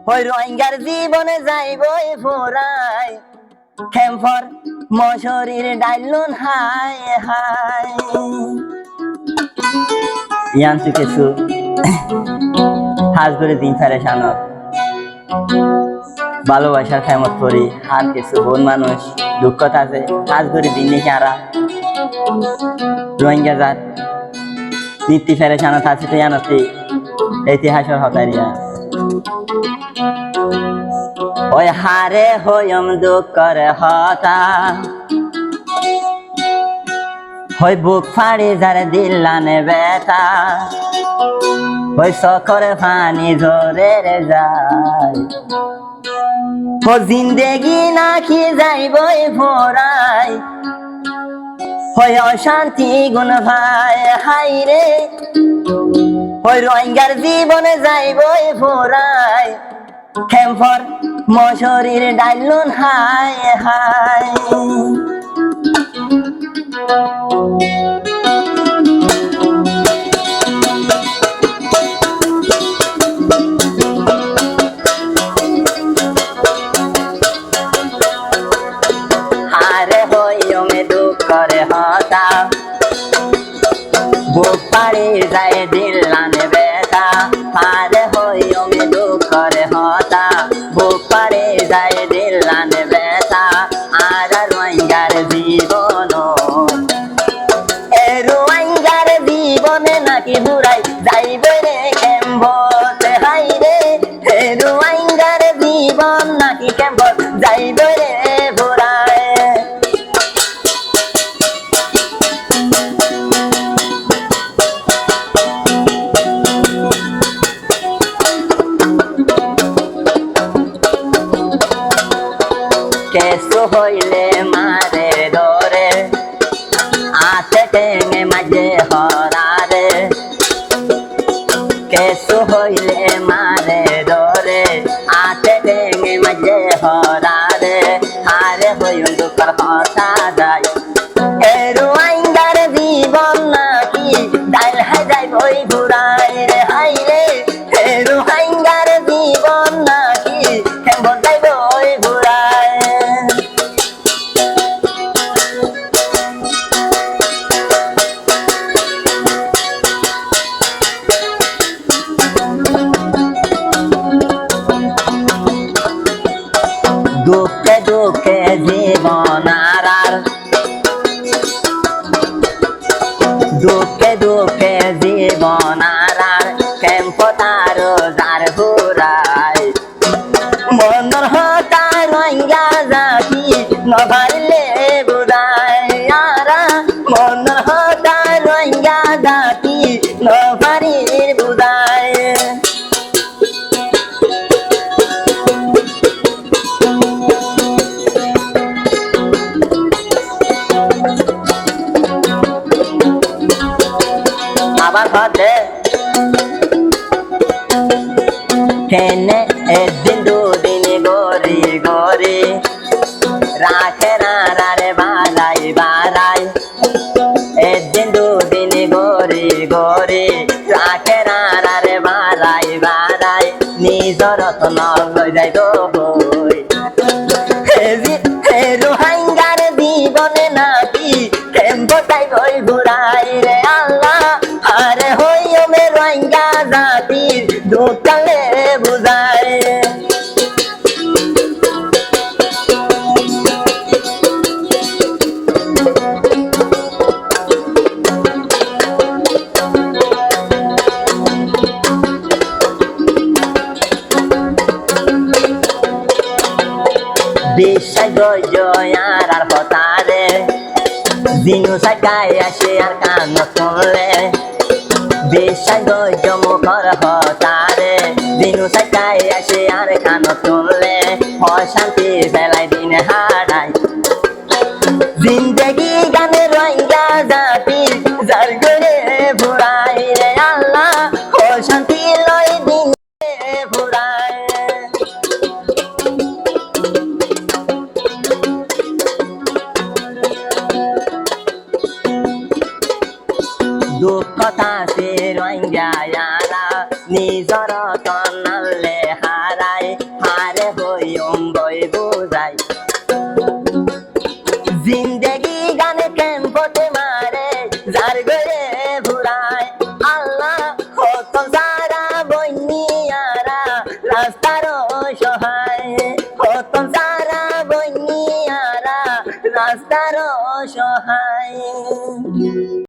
ওই রোহিঙ্গার জীবনে যাইবই ফুরাই খেমফর মশরির ডাইলুন high high ইয়ান্সু কিছু হাজ করে দিন ফেরেশানত ভালোবাসার খেমত করি আর কিছু বোন মানুষ দুঃখত আছে হাজ করে দিন নাকি আরা রোহিঙ্গা জাত নীতি ফেরেশানত আছে তো ইয়ানতি ইতিহাসের হতারিয়া ওই হারে হইম দুঃখর হতা ওই বুক ফাড়ি যারে দিল্লানে বেতা ওই সকরে ফানি ধরে যায় ও জিন্দেগি নাকি যাইবই ফোরাই ওই অশান্তি গুণ ভাই হাই রে ওই রোহিঙ্গার জীবনে যাইবই ফোরাই খেমফর মশরির ডাইলুন হাই হাই হারে হইমে দুঃখরে হতা বুক পাড়ি যায় দিল্লানে বেতা হারে হইমে দুঃখরে হতা বুক পাড়ি যায় দিল্লানে বেতা আর রোহিঙ্গার জীবন এ রোহিঙ্গার জীবনে নাকি বুড়াই যাইবে রে কেম্বতে হাই রে এ রোহিঙ্গার জীবন নাকি কেম্বত যাইবে রে বুড়াই কেসু হইলে মারে ডরে আতে টেঙে মাঝে হরারে কেসু হইলে মারে ডরে আতে টেঙে মাঝে হরারে হারে হইম দুঃখর হতা যায় এ রোহিঙ্গার জীবন নাকি ডাইল হাই যাই বই ঘুরাই রে হাই রে এ রোহিঙ্গার জীবন নাকি কেমন যাই বই ঘুরাই দুঃখে দুঃখে জীবন আর দুঃখে দুঃখে জীবন আর কেম্প তার যার ঘুরাই মনর হতা রোহিঙ্গা জাতি নভারিলে বুড়াই আরা মনর হতা রোহিঙ্গা জাতি নভারির বুড়াই আবার হতে কেনে একদিন দুদিন গরি গরি রাখে না রে বালাই বালাই একদিন দুদিন গরি গরি রাখে না রে বালাই বালাই নিজর রত্ন লই যাই তো বই রোহিঙ্গার জীবনে নাকি কেম্প তাই বই ঘুরাই রে আল্লাহ আরে হইমে রোহিঙ্গা জাতির দুঃখলে বুঝায় বিশ্বাস জয়ার আর হতারে দিনু সাকাই আসে আর কান শুনলে বিশ্বাস মুখর হতারে দিনু সাকাই আসে আর কান শুনলে অশান্তি ফেলাই দিন হারাই জিন্দগি গানে রোহিঙ্গা জাতি যার করে ভুড়াই রে আল্লাহ অশান্তি লয় দিন ভুড়াই দুঃখতা সে রোহিঙ্গা নিজর তনালে হারায় যায় জিন্দেগি গানে ক্যাম্পতে মারে যার গরে ভুরায় আল্লাহ হত সারা বন্যিয়ারা রাস্তার সহায় হত সারা বন্যিয়ারা রাস্তার সহায়